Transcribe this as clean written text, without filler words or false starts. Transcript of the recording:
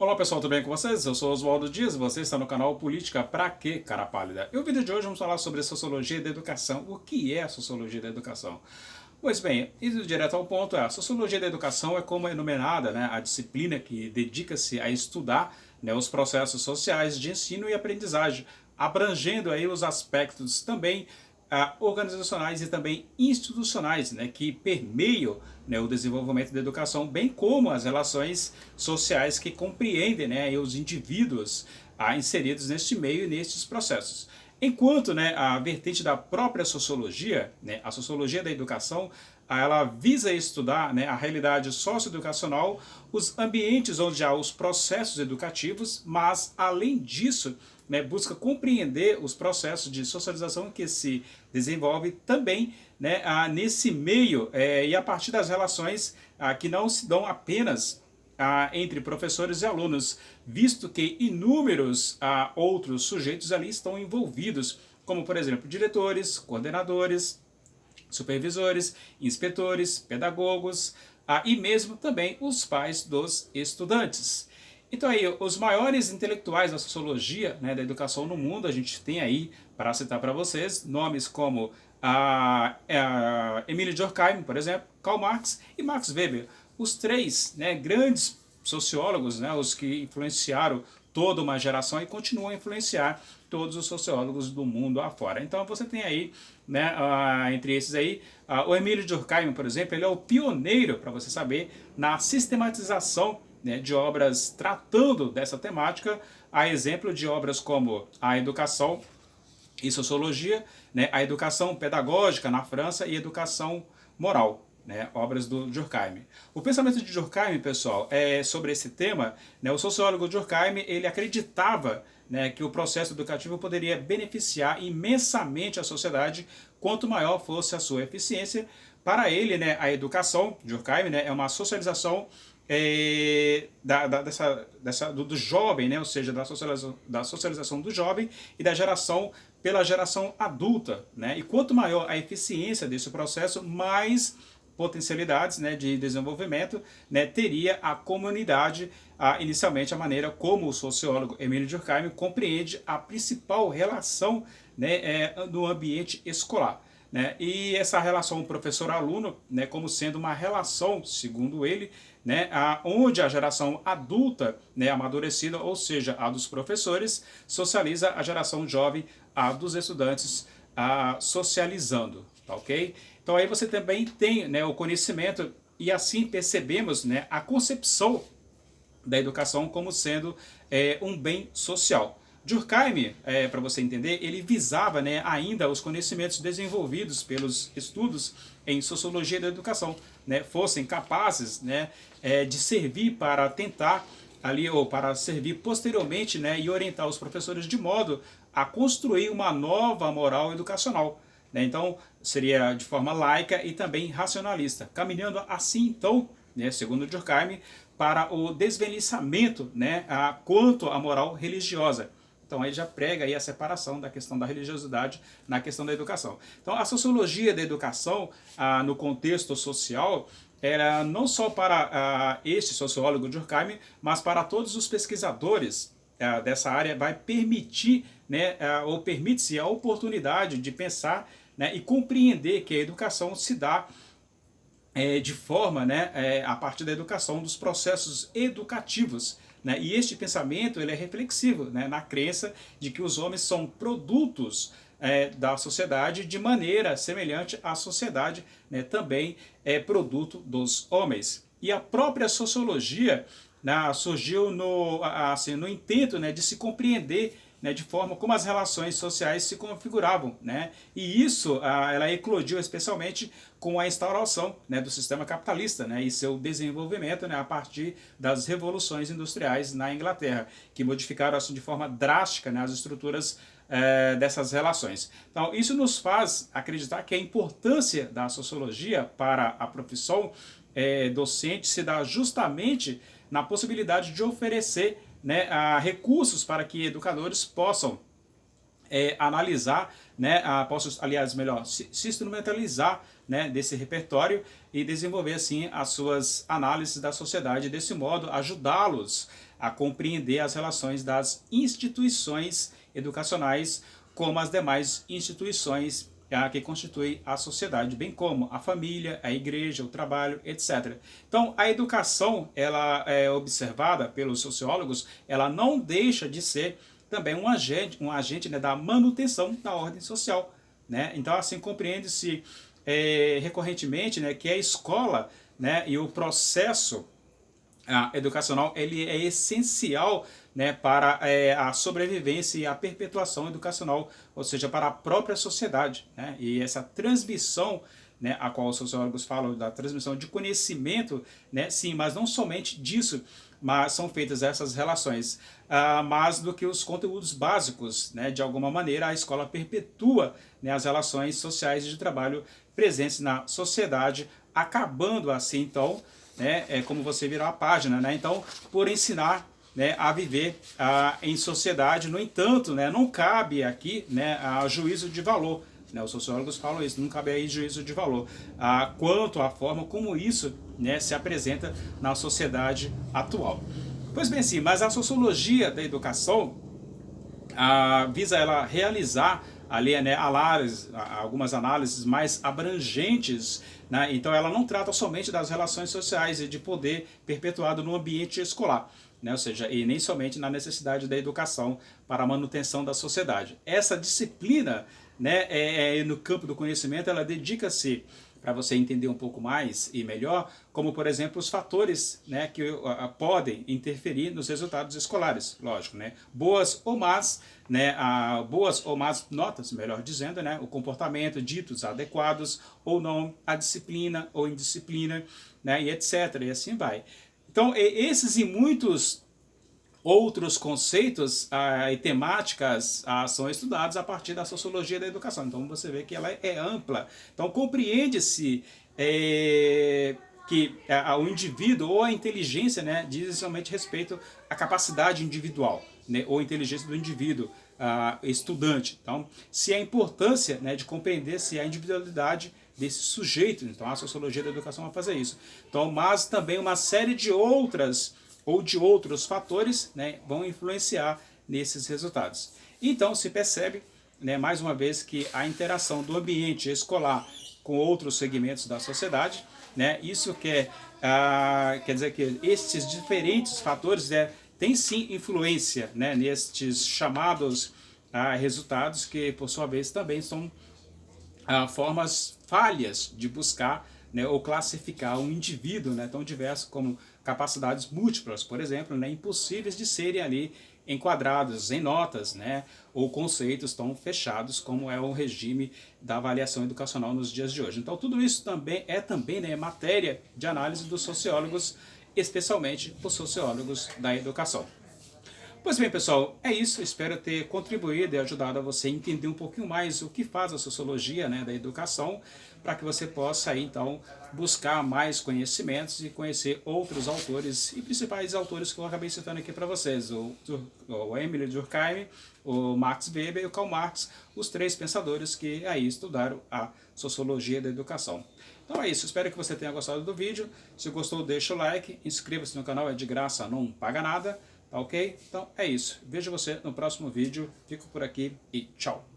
Olá pessoal, tudo bem com vocês? Eu sou Oswaldo Dias e você está no canal Política Pra Quê, Cara Pálida? E o vídeo de hoje vamos falar sobre Sociologia da Educação. O que é a Sociologia da Educação? Pois bem, indo direto ao ponto, a Sociologia da Educação é como é enumerada, né, a disciplina que dedica-se a estudar, né, os processos sociais de ensino e aprendizagem, abrangendo aí os aspectos também organizacionais e também institucionais, né, que permeiam, né, o desenvolvimento da educação, bem como as relações sociais que compreendem, né, os indivíduos inseridos neste meio e nestes processos. Enquanto, né, a vertente da própria sociologia, né, a sociologia da educação, ela visa estudar, né, a realidade socioeducacional, os ambientes onde há os processos educativos, mas, além disso, né, busca compreender os processos de socialização que se desenvolve também, né, nesse meio e a partir das relações que não se dão apenas entre professores e alunos, visto que inúmeros outros sujeitos ali estão envolvidos, como por exemplo diretores, coordenadores, supervisores, inspetores, pedagogos e mesmo também os pais dos estudantes. Então aí, os maiores intelectuais da sociologia, né, da educação no mundo, a gente tem aí, para citar para vocês, nomes como Emílio Durkheim, por exemplo, Karl Marx e Max Weber. Os três, né, grandes sociólogos, né, os que influenciaram toda uma geração e continuam a influenciar todos os sociólogos do mundo afora. Então você tem aí, né, entre esses aí, o Emílio Durkheim, por exemplo, ele é o pioneiro, para você saber, na sistematização, né, de obras tratando dessa temática, a exemplo de obras como A Educação e Sociologia, né, A Educação Pedagógica na França e Educação Moral, né, obras do Durkheim. O pensamento de Durkheim, pessoal, é sobre esse tema, né, o sociólogo Durkheim, ele acreditava, né, que o processo educativo poderia beneficiar imensamente a sociedade quanto maior fosse a sua eficiência. Para ele, né, a educação, Durkheim, né, é uma socialização do jovem, né, ou seja, da socialização do jovem e da geração pela geração adulta, né? E quanto maior a eficiência desse processo, mais potencialidades, né, de desenvolvimento, né, teria a comunidade, inicialmente a maneira como o sociólogo Emílio Durkheim compreende a principal relação, né, no ambiente escolar. Né? E essa relação professor-aluno, né, como sendo uma relação, segundo ele, né, onde a geração adulta, né, amadurecida, ou seja, a dos professores, socializa a geração jovem, a dos estudantes, socializando, tá ok? Então aí você também tem, né, o conhecimento e assim percebemos, né, a concepção da educação como sendo um bem social. Durkheim, para você entender, ele visava, né, ainda os conhecimentos desenvolvidos pelos estudos em sociologia da educação, né, fossem capazes, né, de servir para tentar ali ou para servir posteriormente, né, e orientar os professores de modo a construir uma nova moral educacional. Né? Então seria de forma laica e também racionalista, caminhando assim então, né, segundo Durkheim, para o desvencilhamento, né, quanto à moral religiosa. Então aí já prega aí a separação da questão da religiosidade na questão da educação. Então a sociologia da educação, no contexto social, era não só para este sociólogo Durkheim, mas para todos os pesquisadores dessa área, vai permitir, né, ou permite-se a oportunidade de pensar, né, e compreender que a educação se dá de forma, né, a partir da educação, dos processos educativos. Né? E este pensamento ele é reflexivo, né, na crença de que os homens são produtos da sociedade de maneira semelhante à sociedade, né, também é produto dos homens. E a própria sociologia, né, surgiu no intento, né, de se compreender, né, de forma como as relações sociais se configuravam, né? E isso ela eclodiu especialmente com a instauração, né, do sistema capitalista, né, e seu desenvolvimento, né, a partir das revoluções industriais na Inglaterra, que modificaram assim, de forma drástica, né, as estruturas dessas relações. Então isso nos faz acreditar que a importância da sociologia para a profissão docente se dá justamente na possibilidade de oferecer, né, recursos para que educadores possam analisar, né, posso, aliás, melhor, se instrumentalizar, né, desse repertório e desenvolver assim as suas análises da sociedade, desse modo ajudá-los a compreender as relações das instituições educacionais como as demais instituições que constituem a sociedade, bem como a família, a igreja, o trabalho, etc. Então, a educação, ela é observada pelos sociólogos, ela não deixa de ser também um agente, né, da manutenção da ordem social, né? Então, assim, compreende-se recorrentemente, né, que a escola, né, e o processo educacional, ele é essencial, né, para a sobrevivência e a perpetuação educacional, ou seja, para a própria sociedade, né? E essa transmissão, né, a qual os sociólogos falam da transmissão de conhecimento, né, sim, mas não somente disso, mas são feitas essas relações, mas do que os conteúdos básicos, né, de alguma maneira a escola perpetua, né, as relações sociais de trabalho presentes na sociedade, acabando assim, então, né, como você virar a página, né, então, por ensinar, né, a viver em sociedade. No entanto, né, não cabe aqui, né, a juízo de valor, né, os sociólogos falam isso, não cabe aí juízo de valor quanto à forma como isso, né, se apresenta na sociedade atual. Pois bem, sim, mas a sociologia da educação visa ela realizar ali, né, algumas análises mais abrangentes, né? Então ela não trata somente das relações sociais e de poder perpetuado no ambiente escolar, né? Ou seja, e nem somente na necessidade da educação para a manutenção da sociedade. Essa disciplina, né, no campo do conhecimento, ela dedica-se, para você entender um pouco mais e melhor, como por exemplo os fatores, né, que podem interferir nos resultados escolares, lógico, né, boas ou más notas, melhor dizendo, né, o comportamento ditos adequados ou não, a disciplina ou indisciplina, né, e etc, e assim vai. Então, esses e muitos outros conceitos e temáticas são estudados a partir da sociologia da educação. Então você vê que ela é ampla. Então compreende-se que o indivíduo ou a inteligência, né, diz essencialmente respeito à capacidade individual, né, ou inteligência do indivíduo estudante. Então, se a importância, né, de compreender se a individualidade desse sujeito, então a sociologia da educação vai fazer isso. Então, mas também uma série de outros fatores, né, vão influenciar nesses resultados. Então se percebe, né, mais uma vez, que a interação do ambiente escolar com outros segmentos da sociedade, né, isso quer dizer que esses diferentes fatores têm sim influência, né, nestes chamados resultados, que por sua vez também são formas falhas de buscar, né, ou classificar um indivíduo, né, tão diverso como capacidades múltiplas, por exemplo, né, impossíveis de serem ali enquadrados em notas, né, ou conceitos tão fechados como é o regime da avaliação educacional nos dias de hoje. Então tudo isso também né, matéria de análise dos sociólogos, especialmente os sociólogos da educação. Pois bem, pessoal, é isso. Espero ter contribuído e ajudado a você a entender um pouquinho mais o que faz a sociologia, né, da educação, para que você possa aí, então, buscar mais conhecimentos e conhecer outros autores e principais autores que eu acabei citando aqui para vocês, o Emile Durkheim, o Max Weber e o Karl Marx, os três pensadores que aí estudaram a sociologia da educação. Então é isso, espero que você tenha gostado do vídeo. Se gostou, deixa o like, inscreva-se no canal, é de graça, não paga nada. Ok? Então é isso. Vejo você no próximo vídeo. Fico por aqui e tchau.